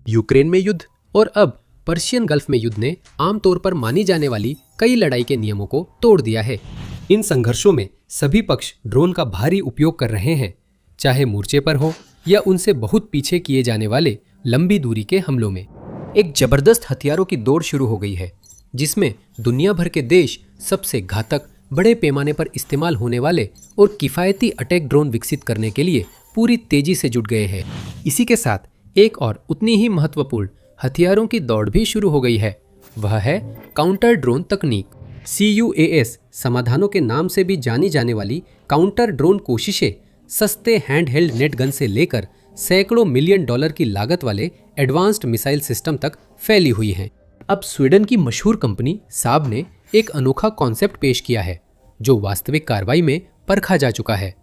Ukraine में युद्ध और अब पर्शियन गल्फ में युद्ध ने आमतौर पर मानी जाने वाली कई लड़ाई के नियमों को तोड़ दिया है। इन संघर्षों में सभी पक्ष ड्रोन का भारी उपयोग कर रहे हैं, चाहे मोर्चे पर हो या उनसे बहुत पीछे किए जाने वाले लंबी दूरी के हमलों में। एक जबरदस्त हथियारों की दौड़ शुरू हो गई है, जिसमें दुनिया भर के देश सबसे घातक, बड़े पैमाने पर इस्तेमाल होने वाले और किफ़ायती अटैक ड्रोन विकसित करने के लिए पूरी तेजी से जुट गए हैं। इसी के साथ एक और उतनी ही महत्वपूर्ण हथियारों की दौड़ भी शुरू हो गई है। वह है काउंटर ड्रोन तकनीक। CUAS समाधानों के नाम से भी जानी जाने वाली काउंटर ड्रोन कोशिशें सस्ते हैंडहेल्ड नेट गन से लेकर सैकड़ों मिलियन डॉलर की लागत वाले एडवांस्ड मिसाइल सिस्टम तक फैली हुई हैं। अब स्वीडन की मशहूर कंपनी साब ने एक अनोखा कॉन्सेप्ट पेश किया है, जो वास्तविक कार्रवाई में परखा जा चुका है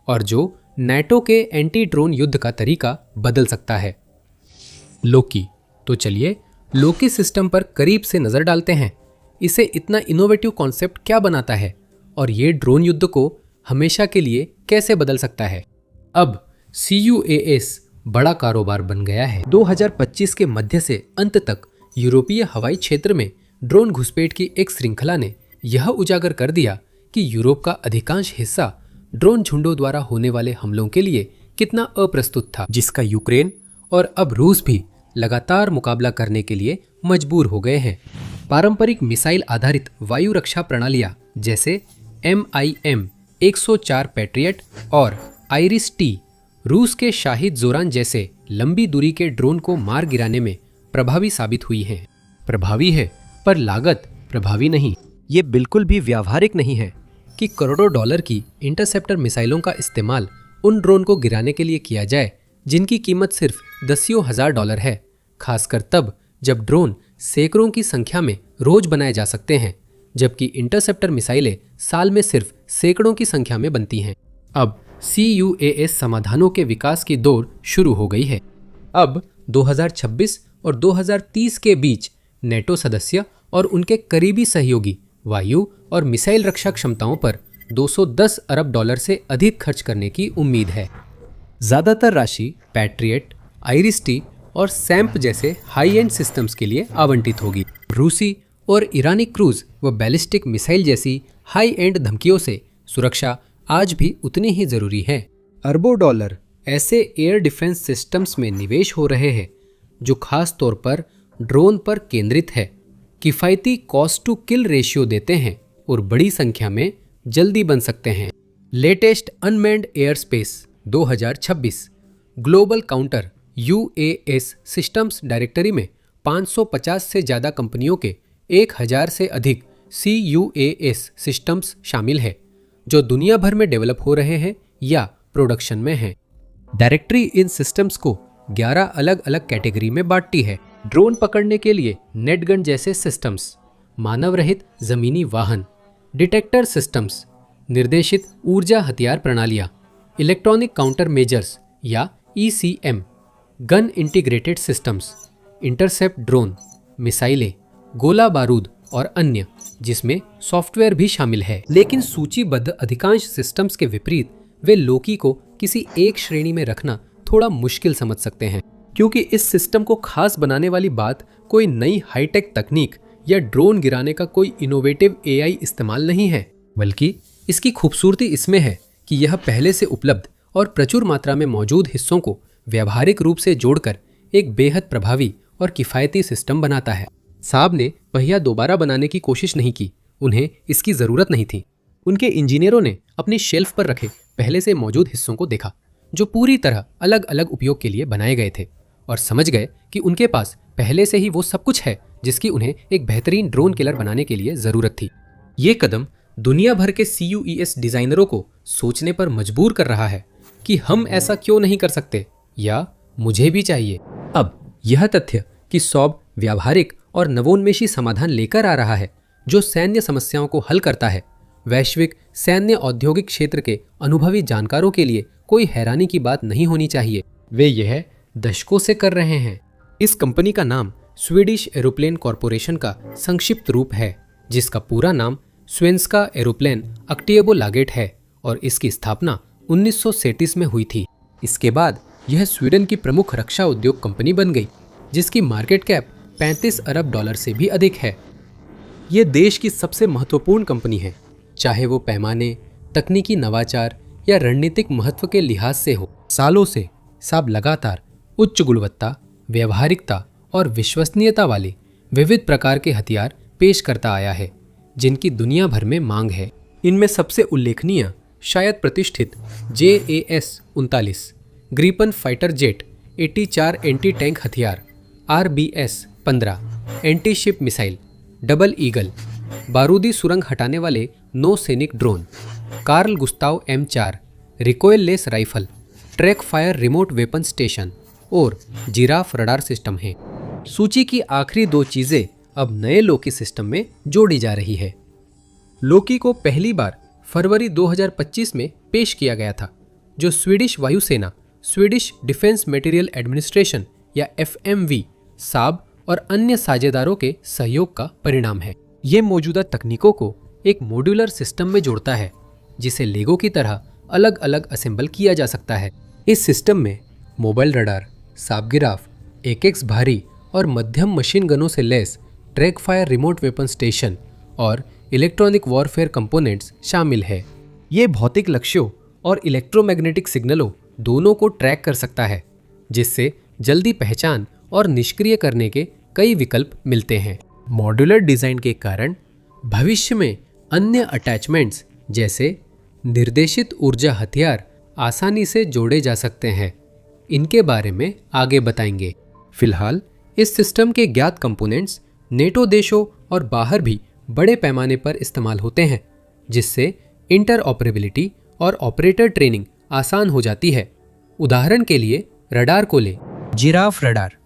और जो नाटो के एंटी ड्रोन युद्ध का तरीका बदल सकता है। लोकी। तो चलिए लोकी सिस्टम पर करीब से नजर डालते हैं। इसे इतना इनोवेटिव कॉन्सेप्ट क्या बनाता है और ये ड्रोन युद्ध को हमेशा के लिए कैसे बदल सकता है। अब CUAS बड़ा कारोबार बन गया है। 2025 के मध्य से अंत तक यूरोपीय हवाई क्षेत्र में ड्रोन घुसपैठ की एक श्रृंखला ने यह उजागर कर दिया कि यूरोप का अधिकांश हिस्सा ड्रोन झुंडों द्वारा होने वाले हमलों के लिए कितना अप्रस्तुत था, जिसका यूक्रेन और अब रूस भी लगातार मुकाबला करने के लिए मजबूर हो गए हैं। पारंपरिक मिसाइल आधारित वायु रक्षा प्रणालियां जैसे MIM 104 पैट्रियट और IRIS-T रूस के शाहिद जोरान जैसे लंबी दूरी के ड्रोन को मार गिराने में प्रभावी साबित हुई हैं। प्रभावी है पर लागत प्रभावी नहीं। ये बिल्कुल भी व्यावहारिक नहीं है कि करोड़ों डॉलर की इंटरसेप्टर मिसाइलों का इस्तेमाल उन ड्रोन को गिराने के लिए किया जाए जिनकी कीमत सिर्फ दसियों हजार डॉलर है, खासकर तब जब ड्रोन सैकड़ों की संख्या में रोज बनाए जा सकते हैं, जबकि इंटरसेप्टर मिसाइलें साल में सिर्फ सैकड़ों की संख्या में बनती हैं। अब CUAS समाधानों के विकास की दौड़ शुरू हो गई है। अब 2026 और 2030 के बीच नेटो सदस्य और उनके करीबी सहयोगी वायु और मिसाइल रक्षा क्षमताओं पर 210 अरब डॉलर से अधिक खर्च करने की उम्मीद है। ज्यादातर राशि पैट्रियट, IRIS-T और सैम्प जैसे हाई एंड सिस्टम्स के लिए आवंटित होगी। रूसी और ईरानी क्रूज व बैलिस्टिक मिसाइल जैसी हाई एंड धमकियों से सुरक्षा आज भी उतनी ही जरूरी है। अरबों डॉलर ऐसे एयर डिफेंस सिस्टम्स में निवेश हो रहे हैं जो खास तौर पर ड्रोन पर केंद्रित है, किफ़ायती कॉस्ट टू किल रेशियो देते हैं और बड़ी संख्या में जल्दी बन सकते हैं। Latest unmanned air space 2026 global counter UAS systems directory में 550 से ज़्यादा कंपनियों के 1000 से अधिक CUAS सिस्टम्स शामिल है, जो दुनिया भर में डेवलप हो रहे हैं या प्रोडक्शन में हैं। डायरेक्टरी इन सिस्टम्स को 11 अलग अलग कैटेगरी में बांटती है। ड्रोन पकड़ने के लिए नेट गन जैसे सिस्टम्स, मानव रहित जमीनी वाहन, डिटेक्टर सिस्टम्स, निर्देशित ऊर्जा हथियार प्रणालियां, इलेक्ट्रॉनिक काउंटर मेजर्स या ECM, gun integrated systems, intercept drone, मिसाइलें, गोला बारूद और अन्य, जिसमें सॉफ्टवेयर भी शामिल है। लेकिन सूचीबद्ध अधिकांश सिस्टम्स के विपरीत वे लोकी को किसी एक श्रेणी में रखना थोड़ा मुश्किल समझ सकते हैं, क्योंकि इस सिस्टम को खास बनाने वाली बात कोई नई हाईटेक तकनीक या ड्रोन गिराने का कोई इनोवेटिव AI इस्तेमाल नहीं है, बल्कि इसकी खूबसूरती इसमें है कि यह पहले से उपलब्ध और प्रचुर मात्रा में मौजूद हिस्सों को व्यावहारिक रूप से जोड़कर एक बेहद प्रभावी और किफ़ायती सिस्टम बनाता है। साब ने पहिया दोबारा बनाने की कोशिश नहीं की, उन्हें इसकी ज़रूरत नहीं थी। उनके इंजीनियरों ने अपनी शेल्फ पर रखे पहले से मौजूद हिस्सों को देखा, जो पूरी तरह अलग अलग उपयोग के लिए बनाए गए थे, और समझ गए कि उनके पास पहले से ही वो सब कुछ है जिसकी उन्हें एक बेहतरीन ड्रोन किलर बनाने के लिए ज़रूरत थी। ये कदम दुनिया भर के CUAS डिज़ाइनरों को सोचने पर मजबूर कर रहा है कि हम ऐसा क्यों नहीं कर सकते, या मुझे भी चाहिए। अब यह तथ्य कि सॉब व्यावहारिक और नवोन्मेषी समाधान लेकर आ रहा है जो सैन्य समस्याओं को हल करता है, वैश्विक सैन्य औद्योगिक क्षेत्र के अनुभवी जानकारों के लिए कोई हैरानी की बात नहीं होनी चाहिए। वे यह दशकों से कर रहे हैं। इस कंपनी का नाम स्वीडिश एरोप्लेन कॉरपोरेशन का संक्षिप्त रूप है, जिसका पूरा नाम स्वेंस्का एरोप्लेन अक्टिएबोलागेट है, और इसकी स्थापना 1937 में हुई थी। इसके बाद यह स्वीडन की प्रमुख रक्षा उद्योग कंपनी बन गई। जिसकी मार्केट कैप 35 अरब डॉलर से भी अधिक है। ये देश की सबसे महत्वपूर्ण कंपनी है, चाहे वो पैमाने, तकनीकी नवाचार या रणनीतिक महत्व के लिहाज से हो। सालों से साब लगातार उच्च गुणवत्ता, व्यवहारिकता और विश्वसनीयता वाले विविध प्रकार के हथियार पेश करता आया है, जिनकी दुनिया भर में मांग है। इनमें सबसे उल्लेखनीय शायद प्रतिष्ठित JAS-39 Gripen fighter jet 84 anti tank हथियार, RBS-15 anti ship missile, double eagle बारूदी सुरंग हटाने वाले नौसैनिक ड्रोन, Carl Gustav M4 recoilless rifle, Trackfire remote weapon station और जिराफ रडार सिस्टम हैं। सूची की आखिरी दो चीजें अब नए लोकी सिस्टम में जोड़ी जा रही है। लोकी को पहली बार फरवरी 2025 में पेश किया गया था, जो स्वीडिश वायुसेना, स्वीडिश डिफेंस मटेरियल एडमिनिस्ट्रेशन या FMV, साब और अन्य साझेदारों के सहयोग का परिणाम है। ये मौजूदा तकनीकों को एक मॉड्यूलर सिस्टम में जोड़ता है, जिसे लेगो की तरह अलग अलग असेंबल किया जा सकता है। इस सिस्टम में मोबाइल रडार, साब गिराफ, 1X भारी और मध्यम मशीन गनों से लैस Trackfire remote weapon station और इलेक्ट्रॉनिक वॉरफेयर कंपोनेंट्स शामिल है। ये भौतिक लक्ष्यों और इलेक्ट्रोमैग्नेटिक सिग्नलों दोनों को ट्रैक कर सकता है, जिससे जल्दी पहचान और निष्क्रिय करने के कई विकल्प मिलते हैं। मॉड्यूलर डिजाइन के कारण भविष्य में अन्य अटैचमेंट्स जैसे निर्देशित ऊर्जा हथियार आसानी से जोड़े जा सकते हैं। इनके बारे में आगे बताएंगे। फिलहाल इस सिस्टम के ज्ञात कंपोनेंट्स नेटो देशों और बाहर भी बड़े पैमाने पर इस्तेमाल होते हैं, जिससे इंटरऑपरेबिलिटी और ऑपरेटर ट्रेनिंग आसान हो जाती है। उदाहरण के लिए रडार को ले। जिराफ रडार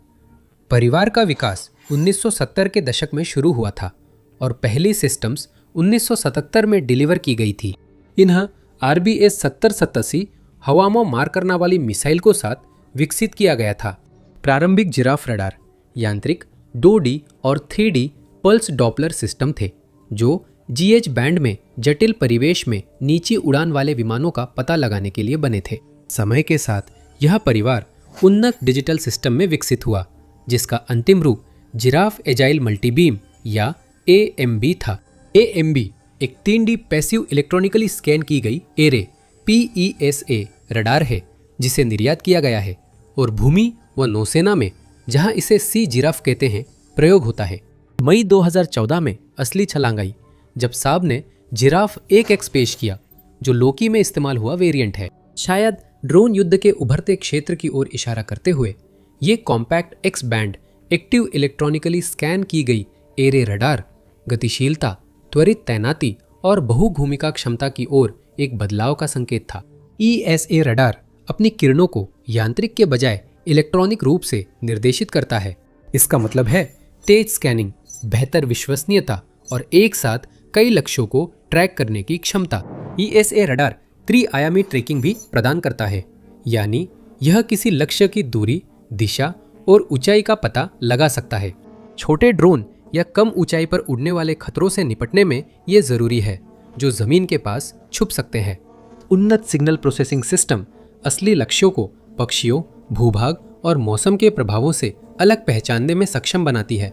परिवार का विकास 1970 के दशक में शुरू हुआ था और पहली सिस्टम्स 1977 में डिलीवर की गई थी। इन्हें RBS-7087 हवा में मार करने वाली मिसाइल को साथ विकसित किया गया था। प्रारंभिक जिराफ रडार यांत्रिक 2D और 3D पल्स डॉपलर सिस्टम थे, जो GH बैंड में जटिल परिवेश में नीची उड़ान वाले विमानों का पता लगाने के लिए बने थे। समय के साथ यह परिवार उन्नत डिजिटल सिस्टम में विकसित हुआ, जिसका अंतिम रूप जिराफ एजाइल मल्टीबीम या AMB था। AMB एक 3D पैसिव इलेक्ट्रॉनिकली स्कैन की गई एरे PESA रडार है, जिसे निर्यात किया गया है और भूमि व नौसेना में, जहां इसे सी जिराफ कहते हैं, प्रयोग होता है। मई 2014 में असली छलांग आई जब साब ने जिराफ 1X पेश किया, जो लोकी में इस्तेमाल हुआ वेरिएंट है। शायद ड्रोन युद्ध के उभरते क्षेत्र की ओर इशारा करते हुए ये compact X band active electronically scan की गई एरे रडार गतिशीलता, त्वरित तैनाती और बहुभूमिका क्षमता की ओर एक बदलाव का संकेत था। ESA रडार अपनी किरणों को यांत्रिक के बजाय इलेक्ट्रॉनिक रूप से निर्देशित करता है। इसका मतलब है तेज स्कैनिंग, बेहतर विश्वसनीयता और एक साथ कई लक्ष्यों को ट्रैक करने की क्षमता। ESA रडार त्रि-आयामी ट्रैकिंग भी प्रदान करता है, यानी यह किसी लक्ष्य की दूरी, दिशा और ऊंचाई का पता लगा सकता है। छोटे ड्रोन या कम ऊंचाई पर उड़ने वाले खतरों से निपटने में यह जरूरी है, जो जमीन के पास छुप सकते हैं। उन्नत सिग्नल प्रोसेसिंग सिस्टम असली लक्ष्यों को पक्षियों, भूभाग और मौसम के प्रभावों से अलग पहचानने में सक्षम बनाती है,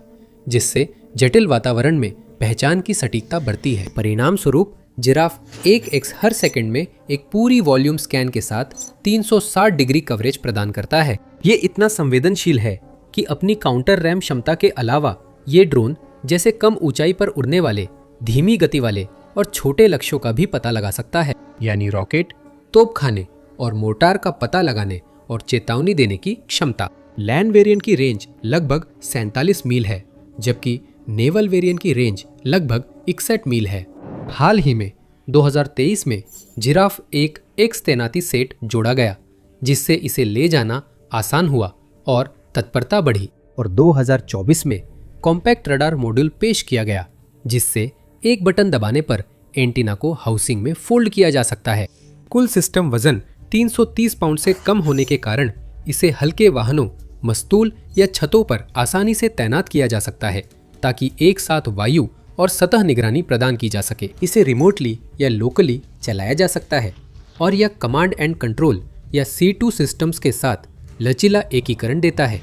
जिससे जटिल वातावरण में पहचान की सटीकता बढ़ती है। परिणाम स्वरूप जिराफ 1X हर सेकंड में एक पूरी वॉल्यूम स्कैन के साथ 360 डिग्री कवरेज प्रदान करता है। ये इतना संवेदनशील है कि अपनी काउंटर रैम क्षमता के अलावा ये ड्रोन जैसे कम ऊंचाई पर उड़ने वाले, धीमी गति वाले और छोटे लक्ष्यों का भी पता लगा सकता है, यानी रॉकेट, तोपखाने और मोर्टार का पता लगाने और चेतावनी देने की क्षमता। लैंड वेरिएंट की रेंज लगभग 47 मील है, जबकि नेवल वेरिएंट की रेंज लगभग 61 मील है। हाल ही में 2023 में जिराफ एक X तैनाती सेट जोड़ा गया, जिससे इसे ले जाना आसान हुआ और तत्परता बढ़ी। और 2024 में कॉम्पैक्ट रडार मॉड्यूल पेश किया गया, जिससे एक बटन दबाने पर एंटीना को हाउसिंग में फोल्ड किया जा सकता है। कुल सिस्टम वजन 330 पाउंड से कम होने के कारण इसे हल्के वाहनों, मस्तूल या छतों पर आसानी से तैनात किया जा सकता है, ताकि एक साथ वायु और सतह निगरानी प्रदान की जा सके। इसे रिमोटली या लोकली चलाया जा सकता है और यह कमांड एंड कंट्रोल या C2 सिस्टम्स के साथ लचीला एकीकरण देता है,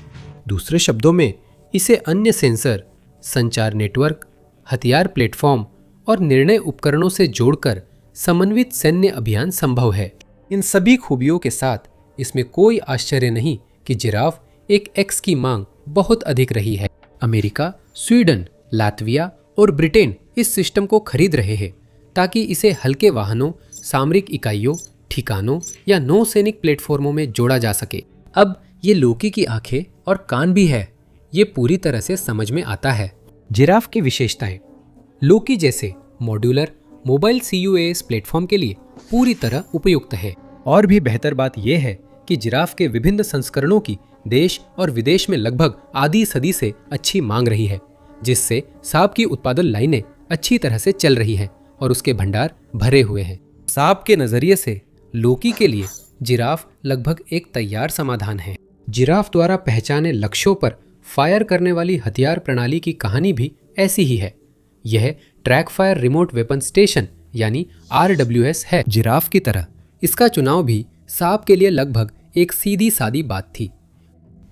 दूसरे शब्दों में इसे अन्य सेंसर, संचार नेटवर्क, हथियार प्लेटफॉर्म और निर्णय उपकरणों से जोड़कर समन्वित सैन्य अभियान संभव है। इन सभी खूबियों के साथ इसमें कोई आश्चर्य नहीं कि जिराफ एक एक्स की मांग बहुत अधिक रही है। अमेरिका, स्वीडन, लातविया और ब्रिटेन इस सिस्टम को खरीद रहे हैं ताकि इसे हल्के वाहनों, सामरिक इकाइयों, ठिकानों या नौसैनिक प्लेटफॉर्मों में जोड़ा जा सके। अब ये लोकी की आंखें और कान भी है, ये पूरी तरह से समझ में आता है। जिराफ की विशेषताएं लोकी जैसे मॉड्यूलर मोबाइल CUAS प्लेटफॉर्म के लिए पूरी तरह उपयुक्त है। और भी बेहतर बात यह है कि जिराफ के विभिन्न संस्करणों की देश और विदेश में लगभग आधी सदी से अच्छी मांग रही है, जिससे सांप की उत्पादन लाइनें अच्छी तरह से चल रही हैं और उसके भंडार भरे हुए हैं। सांप के नजरिए से लोकी के लिए जिराफ लगभग एक तैयार समाधान है। जिराफ द्वारा पहचाने लक्ष्यों पर फायर करने वाली हथियार प्रणाली की कहानी भी ऐसी ही है। यह track fire remote weapon station यानी RWS है। जिराफ की तरह इसका चुनाव भी सांप के लिए लगभग एक सीधी सादी बात थी।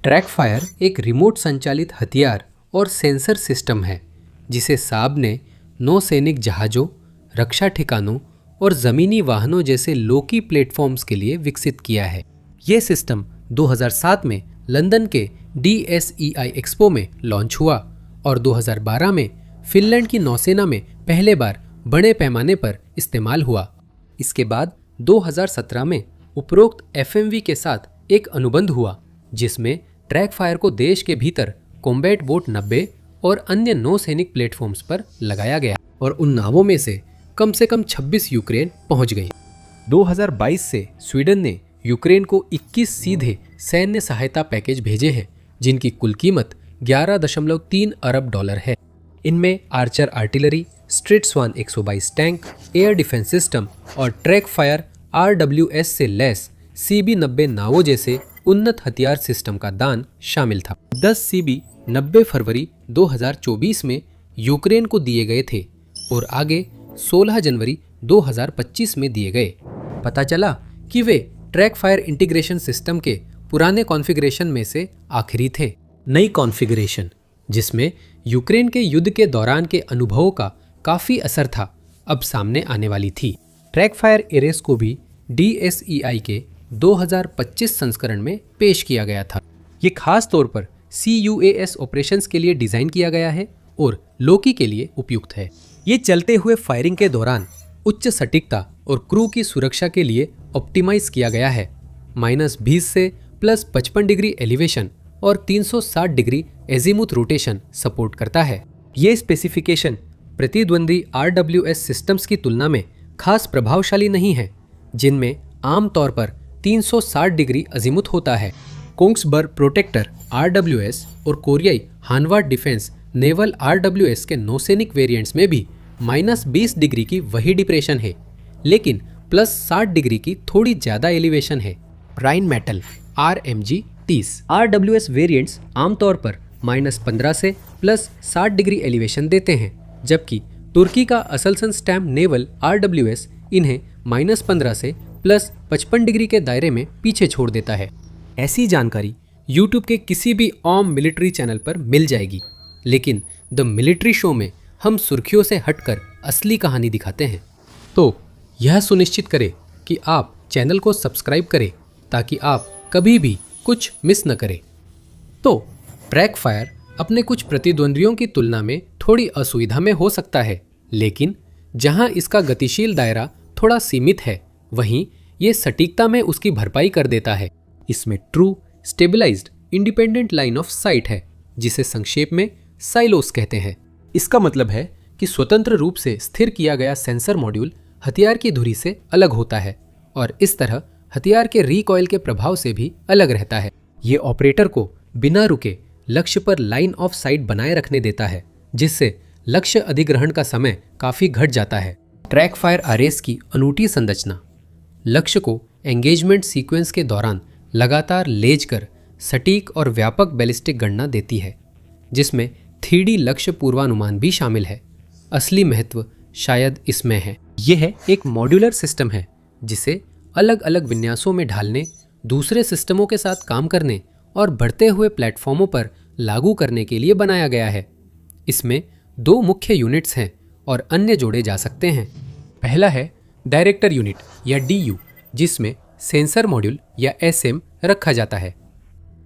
ट्रैक फायर एक रिमोट संचालित हथियार और सेंसर सिस्टम है जिसे सांप ने नौसैनिक जहाज़ों, रक्षा ठिकानों और ज़मीनी वाहनों जैसे लोकी प्लेटफॉर्म्स के लिए विकसित किया है। ये सिस्टम 2007 में लंदन के DSEI एक्सपो में लॉन्च हुआ और 2012 में फिनलैंड की नौसेना में पहले बार बड़े पैमाने पर इस्तेमाल हुआ। इसके बाद 2017 में उपरोक्त FMV के साथ एक अनुबंध हुआ जिसमें ट्रैक फायर को देश के भीतर कॉम्बैट बोट 90 और अन्य नौसैनिक प्लेटफॉर्म्स पर लगाया गया और उन नावों में से कम 26 यूक्रेन पहुंच गई। 2022 से स्वीडन ने यूक्रेन को 21 सीधे सैन्य सहायता पैकेज भेजे हैं जिनकी कुल कीमत $11.3 अरब है। इनमें आर्चर आर्टिलरी, स्ट्रीट स्वान 122 टैंक, एयर डिफेंस सिस्टम और ट्रैक फायर RWS से लैस CB-90 नावों जैसे उन्नत हथियार सिस्टम का दान शामिल था। 10 CB 90 फरवरी 2024 में यूक्रेन को दिए गए थे और आगे 16 जनवरी 2025 में दिए गए। पता चला कि वे ट्रैक फायर इंटीग्रेशन सिस्टम के पुराने कॉन्फ़िगरेशन में से आखिरी थे। नई कॉन्फ़िगरेशन जिसमें यूक्रेन के युद्ध के दौरान के अनुभवों का काफ़ी असर था, अब सामने आने वाली थी। ट्रैक फायर एरेस को भी DSEI के 2025 संस्करण में पेश किया गया था। ये खास तौर पर CUAS ऑपरेशंस के लिए डिज़ाइन किया गया है और लोकी के लिए उपयुक्त है। ये चलते हुए फायरिंग के दौरान उच्च सटीकता और क्रू की सुरक्षा के लिए ऑप्टिमाइज किया गया है। -20 से +55 डिग्री एलिवेशन और 360 डिग्री एजीमुथ रोटेशन सपोर्ट करता है। ये स्पेसिफिकेशन प्रतिद्वंदी RWS सिस्टम्स की तुलना में खास प्रभावशाली नहीं है, जिनमें आमतौर पर 360 डिग्री अजीमुथ होता है। कोंग्सबर्ग प्रोटेक्टर RWS और कोरियाई हानवार्ड डिफेंस नेवल RWS के नौसैनिक वेरिएंट्स में भी -20 डिग्री की वही डिप्रेशन है, लेकिन +60 डिग्री की थोड़ी ज़्यादा एलिवेशन है। राइन मेटल RMG 30 RWS वेरिएंट्स आमतौर पर -15 से +60 डिग्री एलिवेशन देते हैं, जबकि तुर्की का असलसन स्टैम्प नेवल RWS इन्हें -15 से +55 डिग्री के दायरे में पीछे छोड़ देता है। ऐसी जानकारी YouTube के किसी भी आम मिलिट्री चैनल पर मिल जाएगी, लेकिन द मिलिट्री शो में हम सुर्खियों से हटकर असली कहानी दिखाते हैं। तो यह सुनिश्चित करें कि आप चैनल को सब्सक्राइब करें ताकि आप कभी भी कुछ मिस न करें। तो ट्रैक फायर अपने कुछ प्रतिद्वंद्वियों की तुलना में थोड़ी असुविधा में हो सकता है, लेकिन जहां इसका गतिशील दायरा थोड़ा सीमित है, वहीं ये सटीकता में उसकी भरपाई कर देता है। इसमें true stabilised independent line of sight है, जिसे संक्षेप में साइलोस कहते हैं। इसका मतलब है कि स्वतंत्र रूप से स्थिर किया गया सेंसर मॉड्यूल हथियार की धुरी से अलग होता है और इस तरह हथियार के रिकॉइल के प्रभाव से भी अलग रहता है। ये ऑपरेटर को बिना रुके लक्ष्य पर लाइन ऑफ साइट बनाए रखने देता है, जिससे लक्ष्य अधिग्रहण का समय काफी घट जाता है। ट्रैक फायर आरएस की अनूठी संरचना लक्ष्य को एंगेजमेंट सीक्वेंस के दौरान लगातार लेज कर सटीक और व्यापक बैलिस्टिक गणना देती है, जिसमें 3D लक्ष्य पूर्वानुमान भी शामिल है। असली महत्व शायद इसमें है। यह एक मॉड्यूलर सिस्टम है जिसे अलग अलग विन्यासों में ढालने, दूसरे सिस्टमों के साथ काम करने और बढ़ते हुए प्लेटफॉर्मों पर लागू करने के लिए बनाया गया है। इसमें 2 मुख्य यूनिट्स हैं और अन्य जोड़े जा सकते हैं। पहला है डायरेक्टर यूनिट या DU, जिसमें सेंसर मॉड्यूल या SM रखा जाता है।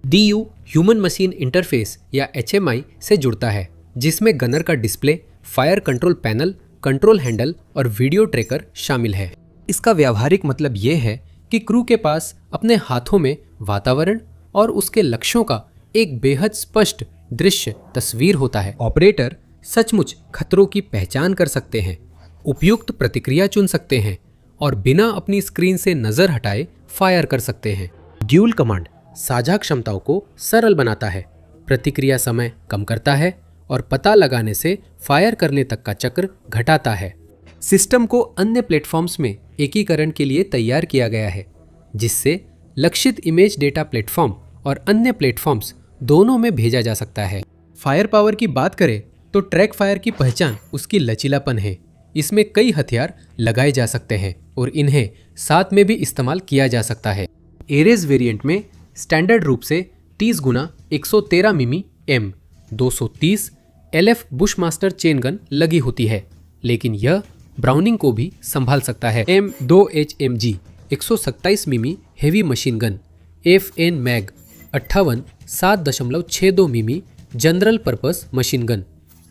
DU ह्यूमन मशीन इंटरफेस या HMI से जुड़ता है, जिसमें गनर का display, fire control panel, control handle और वीडियो ट्रैकर शामिल है। इसका व्यावहारिक मतलब ये है कि क्रू के पास अपने हाथों में वातावरण और उसके लक्ष्यों का एक बेहद स्पष्ट दृश्य तस्वीर होता है। ऑपरेटर सचमुच खतरों की पहचान कर सकते हैं, उपयुक्त प्रतिक्रिया चुन सकते हैं और बिना अपनी स्क्रीन से नजर हटाए फायर कर सकते हैं। ड्यूल कमांड साझा क्षमताओं को सरल बनाता है, प्रतिक्रिया समय कम करता है और पता लगाने से फायर करने तक का चक्र घटाता है। सिस्टम को अन्य प्लेटफॉर्म्स में एकीकरण के लिए तैयार किया गया है, जिससे लक्षित इमेज डेटा प्लेटफॉर्म और अन्य प्लेटफॉर्म्स दोनों में भेजा जा सकता है। फायर पावर की बात करें तो ट्रैक फायर की पहचान उसकी लचीलापन है। इसमें कई हथियार लगाए जा सकते हैं और इन्हें साथ में भी इस्तेमाल किया जा सकता है। एरेज वेरिएंट में स्टैंडर्ड रूप से 30 गुना 113 मिमी M230 LF Bushmaster chain gun लगी होती है, लेकिन यह ब्राउनिंग को भी संभाल सकता है। M2HMG 127 मिमी heavy machine gun, FN mag 58 7.62 मिमी general purpose machine gun,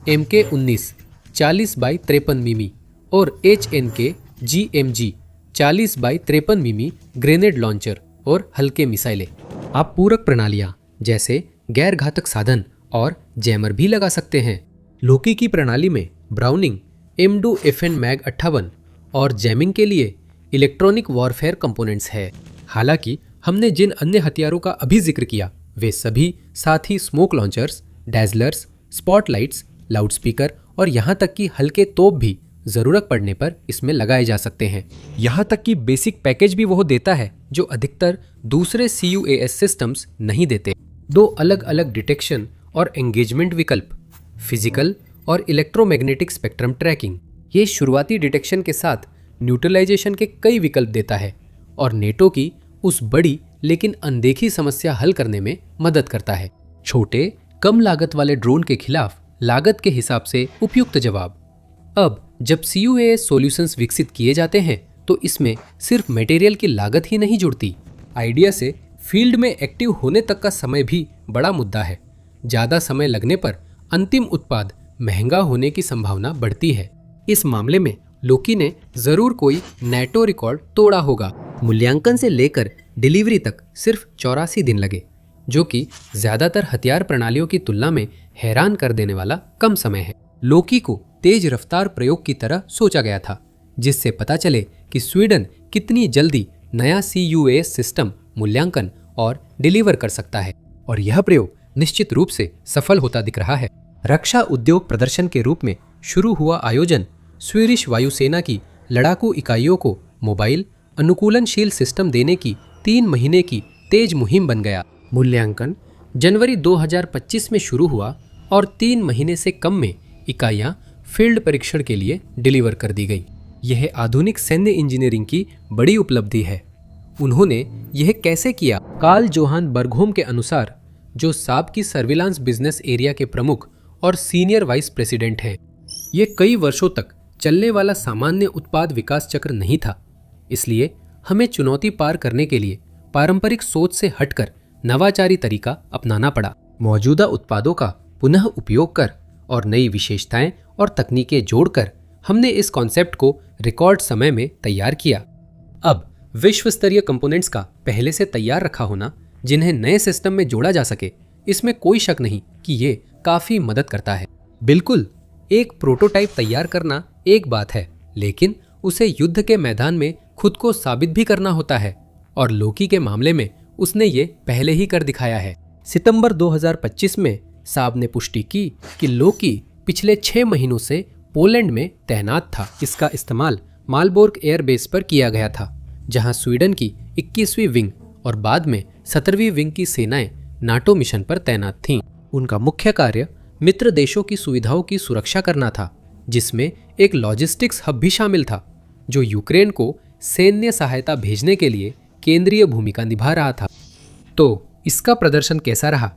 MK19 40 by 53 मिमी और HNK GMG 40 बाई 53 मिमी ग्रेनेड लॉन्चर और हल्के मिसाइलें। आप पूरक प्रणालियां जैसे गैर घातक साधन और जैमर भी लगा सकते हैं। लोकी की प्रणाली में ब्राउनिंग M2 FN मैग 58 और जैमिंग के लिए इलेक्ट्रॉनिक वॉरफेयर कंपोनेंट्स है। हालांकि हमने जिन अन्य हथियारों का अभी जिक्र किया वे सभी साथ ही smoke launchers, dazzlers, spotlights, loudspeaker और यहाँ तक कि हल्के तोप भी जरूरत पड़ने पर इसमें लगाए जा सकते हैं। यहाँ तक कि बेसिक पैकेज भी वो देता है जो अधिकतर दूसरे CUAS सिस्टम्स नहीं देते। 2 अलग अलग डिटेक्शन और एंगेजमेंट विकल्प, फिजिकल और इलेक्ट्रोमैग्नेटिक स्पेक्ट्रम ट्रैकिंग। ये शुरुआती डिटेक्शन के साथ न्यूट्रलाइजेशन के कई विकल्प देता है और नेटो की उस बड़ी लेकिन अनदेखी समस्या हल करने में मदद करता है। छोटे कम लागत वाले ड्रोन के खिलाफ लागत के हिसाब से उपयुक्त जवाब। अब जब CUAS सॉल्यूशंस विकसित किए जाते हैं तो इसमें सिर्फ मटेरियल की लागत ही नहीं जुड़ती, आइडिया से फील्ड में एक्टिव होने तक का समय भी बड़ा मुद्दा है। ज़्यादा समय लगने पर अंतिम उत्पाद महंगा होने की संभावना बढ़ती है। इस मामले में लोकी ने जरूर कोई नेटो रिकॉर्ड तोड़ा होगा। मूल्यांकन से लेकर डिलीवरी तक सिर्फ 84 दिन लगे, जो कि ज्यादातर हथियार प्रणालियों की तुलना में हैरान कर देने वाला कम समय है। लोकी को तेज रफ्तार प्रयोग की तरह सोचा गया था, जिससे पता चले कि स्वीडन कितनी जल्दी नया CUAS सिस्टम मूल्यांकन और डिलीवर कर सकता है, और यह प्रयोग निश्चित रूप से सफल होता दिख रहा है। रक्षा उद्योग प्रदर्शन के रूप में शुरू हुआ आयोजन स्वीडिश वायुसेना की लड़ाकू इकाइयों को मोबाइल अनुकूलनशील सिस्टम देने की 3 महीने की तेज मुहिम बन गया। मूल्यांकन जनवरी 2025 में शुरू हुआ और 3 महीने से कम में इकाइयां फील्ड परीक्षण के लिए डिलीवर कर दी गई। यह आधुनिक सैन्य इंजीनियरिंग की बड़ी उपलब्धि है। उन्होंने यह कैसे किया? कार्ल जोहान बर्गहोम के अनुसार, जो साब की सर्विलांस बिजनेस एरिया के प्रमुख और सीनियर वाइस प्रेसिडेंट हैं, ये कई वर्षों तक चलने वाला सामान्य उत्पाद विकास चक्र नहीं था। इसलिए हमें चुनौती पार करने के लिए पारंपरिक सोच से हटकर नवाचारी तरीका अपनाना पड़ा। मौजूदा उत्पादों का पुनः उपयोग कर और नई विशेषताएं और तकनीकें जोड़कर हमने इस कॉन्सेप्ट को रिकॉर्ड समय में तैयार किया। अब विश्व स्तरीय कंपोनेंट्स का पहले से तैयार रखा होना, जिन्हें नए सिस्टम में जोड़ा जा सके, इसमें कोई शक नहीं कि ये काफी मदद करता है। बिल्कुल, एक प्रोटोटाइप तैयार करना एक बात है, लेकिन उसे युद्ध के मैदान में खुद को साबित भी करना होता है, और लोकी के मामले में उसने ये पहले ही कर दिखाया है। सितंबर 2025 में साब ने पुष्टि की कि लोकी पिछले 6 महीनों से पोलैंड में तैनात था। इसका इस्तेमाल मालबोर्ग एयरबेस पर किया गया था, जहां स्वीडन की 21वीं विंग और बाद में 17वीं विंग की सेनाएं नाटो मिशन पर तैनात थीं। उनका मुख्य कार्य मित्र देशों की सुविधाओं की सुरक्षा करना था, जिसमें एक लॉजिस्टिक्स हब भी शामिल था, जो यूक्रेन को सैन्य सहायता भेजने के लिए केंद्रीय भूमिका निभा रहा था। तो इसका प्रदर्शन कैसा रहा?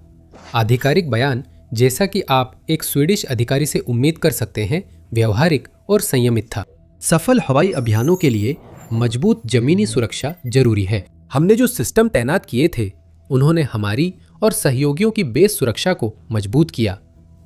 आधिकारिक बयान, जैसा कि आप एक स्वीडिश अधिकारी से उम्मीद कर सकते हैं, व्यवहारिक और संयमित था। सफल हवाई अभियानों के लिए मजबूत जमीनी सुरक्षा जरूरी है। हमने जो सिस्टम तैनात किए थे उन्होंने हमारी और सहयोगियों की बेस सुरक्षा को मजबूत किया।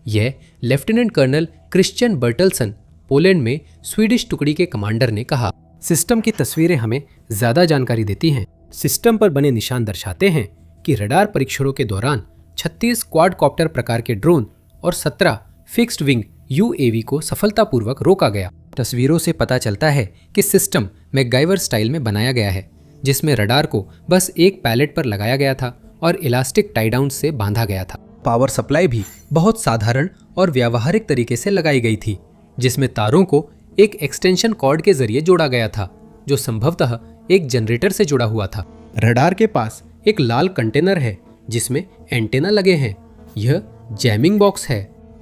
यह लेफ्टिनेंट कर्नल क्रिश्चियन बर्टलसन, पोलैंड में स्वीडिश टुकड़ी के कमांडर ने कहा। सिस्टम की तस्वीरें हमें ज्यादा जानकारी देती हैं। सिस्टम पर बने निशान दर्शाते हैं कि रडार परीक्षणों के दौरान 36 क्वाडकॉप्टर प्रकार के ड्रोन और 17 फिक्स्ड विंग यूएवी को सफलतापूर्वक रोका गया। तस्वीरों से पता चलता है कि सिस्टम मैकगाइवर स्टाइल में बनाया गया है, जिसमें रडार को बस एक पैलेट पर लगाया गया था और इलास्टिक टाई डाउन से बांधा गया था। पावर सप्लाई भी बहुत साधारण और व्यावहारिक तरीके से लगाई गई थी, जिसमें तारों को एक एक्सटेंशन कॉर्ड के जरिए जोड़ा गया था, जो संभवतः एक जनरेटर से जुड़ा हुआ था। रडार के पास एक लाल कंटेनर है जिसमें एंटेना लगे हैं। यह जैमिंग बॉक्स है।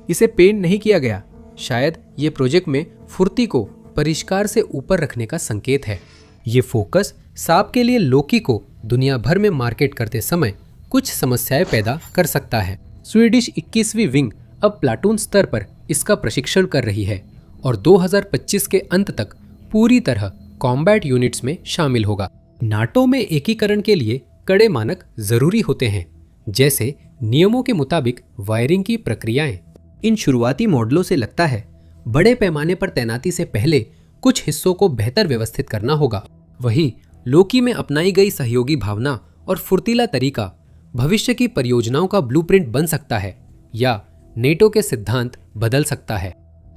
इसे पेंट नहीं किया गया। शायद ये प्रोजेक्ट में फुर्ती को परिष्कार से ऊपर रखने का संकेत है। ये फोकस सांप के लिए लोकी को दुनिया भर में मार्केट करते समय कुछ समस्याएं पैदा कर सकता है। स्वीडिश 21वीं विंग अब प्लाटून स्तर पर इसका प्रशिक्षण कर रही है और 2025 के अंत तक पूरी तरह कॉम्बैट यूनिट्स में शामिल होगा। नाटो में एकीकरण के लिए कड़े मानक जरूरी होते हैं, जैसे नियमों के मुताबिक वायरिंग की प्रक्रियाएं। इन शुरुआती मॉडलों से लगता है बड़े पैमाने पर तैनाती से पहले कुछ हिस्सों को बेहतर व्यवस्थित करना होगा। वहीं लोकी में अपनाई गई सहयोगी भावना और फुर्तीला तरीका भविष्य की परियोजनाओं का ब्लूप्रिंट बन सकता है या नेटो के सिद्धांत बदल सकता है।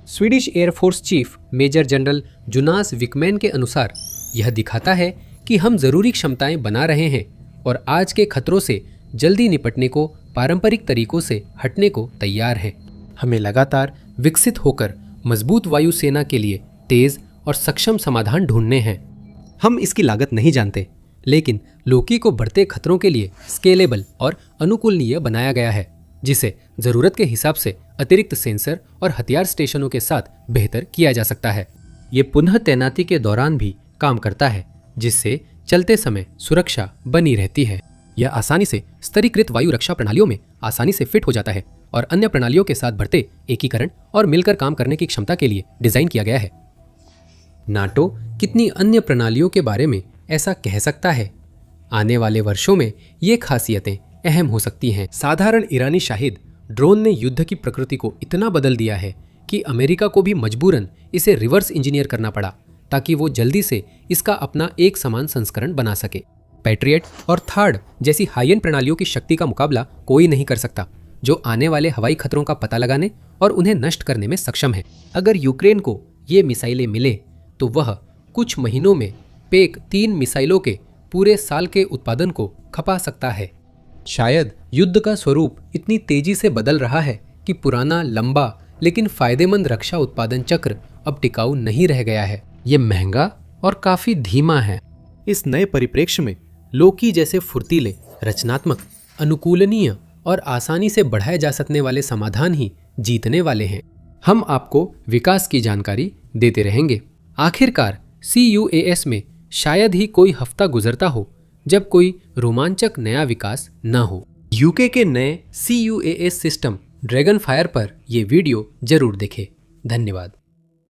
Swedish air force chief major general Jonas Wikman के अनुसार यह दिखाता है कि हम जरूरी क्षमताएं बना रहे हैं और आज के खतरों से जल्दी निपटने को पारंपरिक तरीकों से हटने को तैयार हैं। हमें लगातार विकसित होकर मजबूत वायुसेना के लिए तेज और सक्षम समाधान ढूंढने हैं। हम इसकी लागत नहीं जानते, लेकिन लोकी को बढ़ते खतरों के लिए स्केलेबल और अनुकूलनीय बनाया गया है, जिसे जरूरत के हिसाब से अतिरिक्त सेंसर और हथियार स्टेशनों के साथ बेहतर किया जा सकता है। ये पुनः तैनाती के दौरान भी काम करता है, जिससे चलते समय सुरक्षा बनी रहती है। यह आसानी से स्तरीकृत वायु रक्षा प्रणालियों में आसानी से फिट हो जाता है और अन्य प्रणालियों के साथ बढ़ते एकीकरण और मिलकर काम करने की क्षमता के लिए डिजाइन किया गया है। नाटो कितनी अन्य प्रणालियों के बारे में ऐसा कह सकता है? आने वाले वर्षों में ये खासियतें अहम हो सकती हैं। साधारण ईरानी शाहिद ड्रोन ने युद्ध की प्रकृति को इतना बदल दिया है कि अमेरिका को भी मजबूरन इसे रिवर्स इंजीनियर करना पड़ा, ताकि वो जल्दी से इसका अपना एक समान संस्करण बना सके। पैट्रियट और थार्ड जैसी हाई एंड प्रणालियों की शक्ति का मुकाबला कोई नहीं कर सकता, जो आने वाले हवाई खतरों का पता लगाने और उन्हें नष्ट करने में सक्षम है। अगर यूक्रेन को ये मिसाइलें मिले तो वह कुछ महीनों में पेक 3 मिसाइलों के पूरे साल के उत्पादन को खपा सकता है। शायद युद्ध का स्वरूप इतनी तेजी से बदल रहा है कि पुराना लंबा लेकिन फायदेमंद रक्षा उत्पादन चक्र अब टिकाऊ नहीं रह गया है। ये महंगा और काफी धीमा है। इस नए परिप्रेक्ष्य में लोकी जैसे फुर्तीले, रचनात्मक, अनुकूलनीय और आसानी से बढ़ाए जा सकने वाले समाधान ही जीतने वाले हैं। हम आपको विकास की जानकारी देते रहेंगे। आखिरकार CUAS में शायद ही कोई हफ्ता गुजरता हो जब कोई रोमांचक नया विकास न हो। यूके के नए CUAS सिस्टम ड्रैगन फायर पर यह वीडियो जरूर देखें। धन्यवाद।